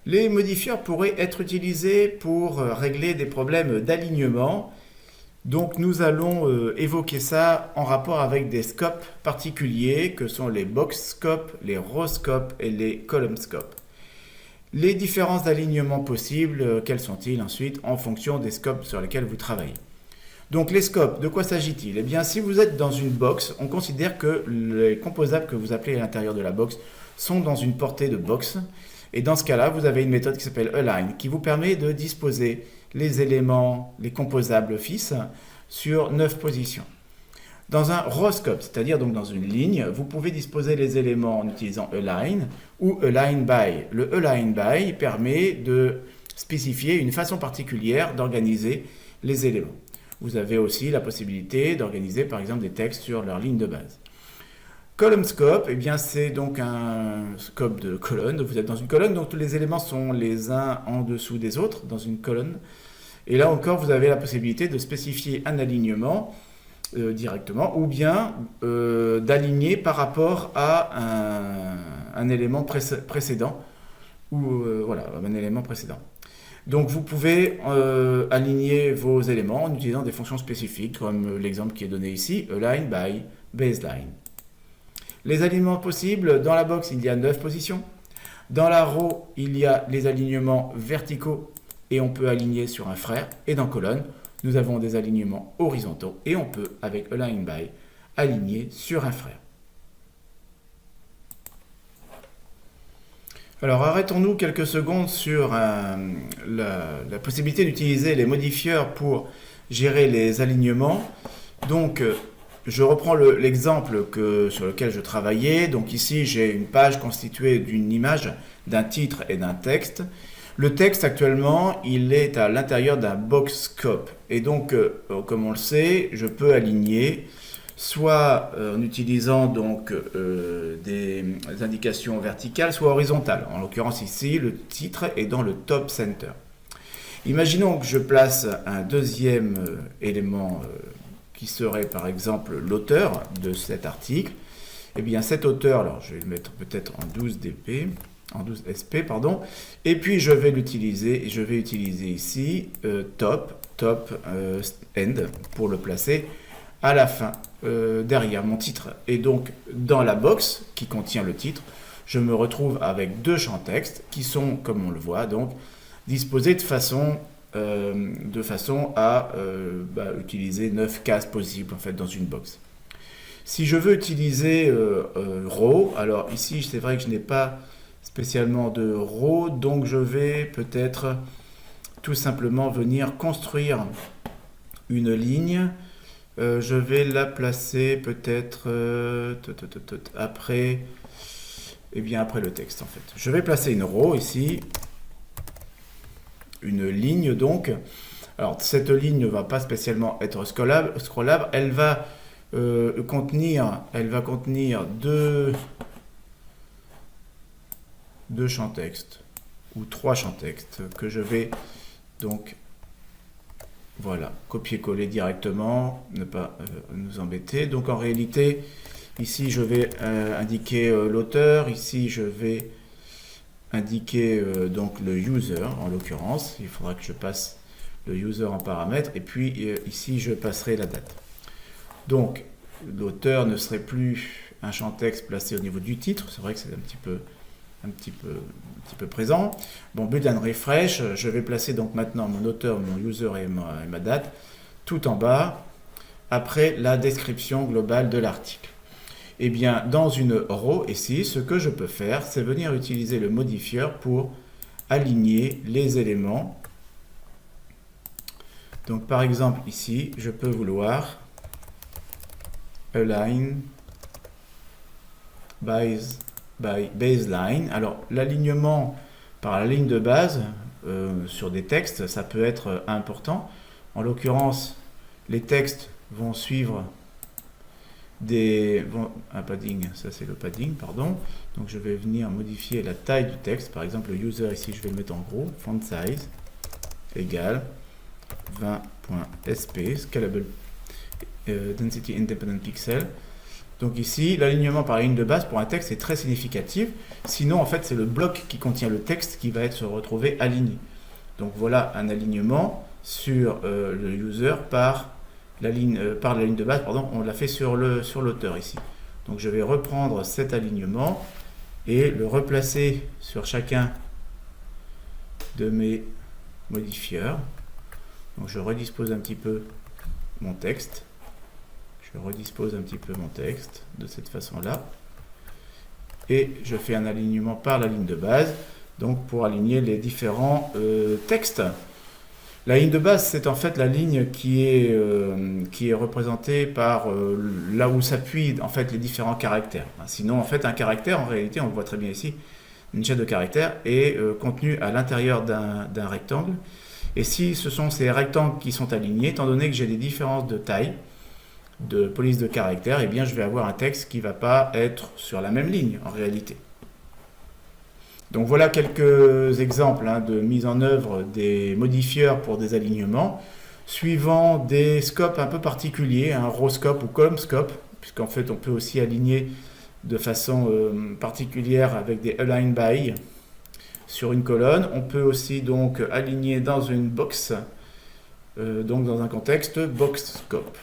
Les modifieurs pourraient être utilisés pour régler des problèmes d'alignement. Donc nous allons évoquer ça en rapport avec des scopes particuliers que sont les box scopes, les row scopes et les column scopes. Les différences d'alignement possibles, quels sont-ils ensuite en fonction des scopes sur lesquels vous travaillez. Donc les scopes, de quoi s'agit-il? Eh bien si vous êtes dans une box, on considère que les composables que vous appelez à l'intérieur de la box sont dans une portée de box. Et dans ce cas-là, vous avez une méthode qui s'appelle align, qui vous permet de disposer les éléments, les composables fixes, sur 9 positions. Dans un row scope, c'est-à-dire donc dans une ligne, vous pouvez disposer les éléments en utilisant align ou align by. Le align by permet de spécifier une façon particulière d'organiser les éléments. Vous avez aussi la possibilité d'organiser par exemple des textes sur leur ligne de base. Column scope, eh bien c'est donc un scope de colonne. Vous êtes dans une colonne, donc tous les éléments sont les uns en dessous des autres dans une colonne. Et là encore, vous avez la possibilité de spécifier un alignement directement ou bien d'aligner par rapport à un élément précédent ou voilà, un élément précédent. Donc vous pouvez aligner vos éléments en utilisant des fonctions spécifiques comme l'exemple qui est donné ici, align by baseline. Les alignements possibles, dans la box il y a 9 positions. Dans la row il y a les alignements verticaux et on peut aligner sur un frère. Et dans colonne nous avons des alignements horizontaux et on peut avec align by aligner sur un frère. Alors arrêtons-nous quelques secondes sur la possibilité d'utiliser les modifieurs pour gérer les alignements. Donc je reprends l'exemple sur lequel je travaillais. Donc ici j'ai une page constituée d'une image, d'un titre et d'un texte. Le texte actuellement il est à l'intérieur d'un box scope et donc comme on le sait je peux aligner soit en utilisant donc des indications verticales, soit horizontales. En l'occurrence ici, le titre est dans le top center. Imaginons que je place un deuxième élément qui serait par exemple l'auteur de cet article. Eh bien cet auteur, alors je vais le mettre peut-être en 12 dp, en 12 sp, pardon, et puis je vais l'utiliser, et je vais utiliser ici top end pour le placer à la fin, derrière mon titre. Et donc, dans la box qui contient le titre, je me retrouve avec deux champs texte qui sont, comme on le voit, donc disposés de façon à utiliser 9 cases possibles en fait dans une box. Si je veux utiliser row, alors ici c'est vrai que je n'ai pas spécialement de row, donc je vais peut-être tout simplement venir construire une ligne. Je vais la placer peut-être après le texte en fait. Je vais placer une row ici, une ligne donc. Alors cette ligne ne va pas spécialement être scrollable, elle va contenir deux champs texte ou 3 champs texte que je vais donc voilà, copier-coller directement, ne pas nous embêter. Donc en réalité, ici je vais indiquer l'auteur, ici je vais indiquer donc le user en l'occurrence. Il faudra que je passe le user en paramètre et puis ici je passerai la date. Donc l'auteur ne serait plus un champ texte placé au niveau du titre, c'est vrai que c'est un petit peu présent. Bon, build and refresh, je vais placer donc maintenant mon auteur, mon user et ma date tout en bas, après la description globale de l'article. Et bien, dans une row ici, ce que je peux faire, c'est venir utiliser le modifieur pour aligner les éléments. Donc par exemple ici, je peux vouloir align by baseline. Alors l'alignement par la ligne de base sur des textes, ça peut être important. En l'occurrence, les textes vont suivre un padding, ça c'est le padding, pardon. Donc je vais venir modifier la taille du texte. Par exemple, le user ici, je vais le mettre en gros, font size égale 20.sp, scalable density independent pixel. Donc ici, l'alignement par la ligne de base pour un texte est très significatif. Sinon, en fait, c'est le bloc qui contient le texte qui va être se retrouver aligné. Donc voilà un alignement sur le user par la ligne de base. Pardon, on l'a fait sur l'auteur ici. Donc je vais reprendre cet alignement et le replacer sur chacun de mes modifieurs. Donc je redispose un petit peu mon texte. Je redispose un petit peu mon texte de cette façon-là. Et je fais un alignement par la ligne de base, donc pour aligner les différents textes. La ligne de base, c'est en fait la ligne qui est représentée par là où s'appuient en fait les différents caractères. Sinon, en fait, un caractère, en réalité, on le voit très bien ici, une chaîne de caractères est contenue à l'intérieur d'un rectangle. Et si ce sont ces rectangles qui sont alignés, étant donné que j'ai des différences de taille, de police de caractères, eh bien je vais avoir un texte qui ne va pas être sur la même ligne en réalité. Donc voilà quelques exemples de mise en œuvre des modifieurs pour des alignements, suivant des scopes un peu particuliers, un row scope ou column scope, puisqu'en fait on peut aussi aligner de façon particulière avec des align by sur une colonne. On peut aussi donc aligner dans une box, donc dans un contexte box scope.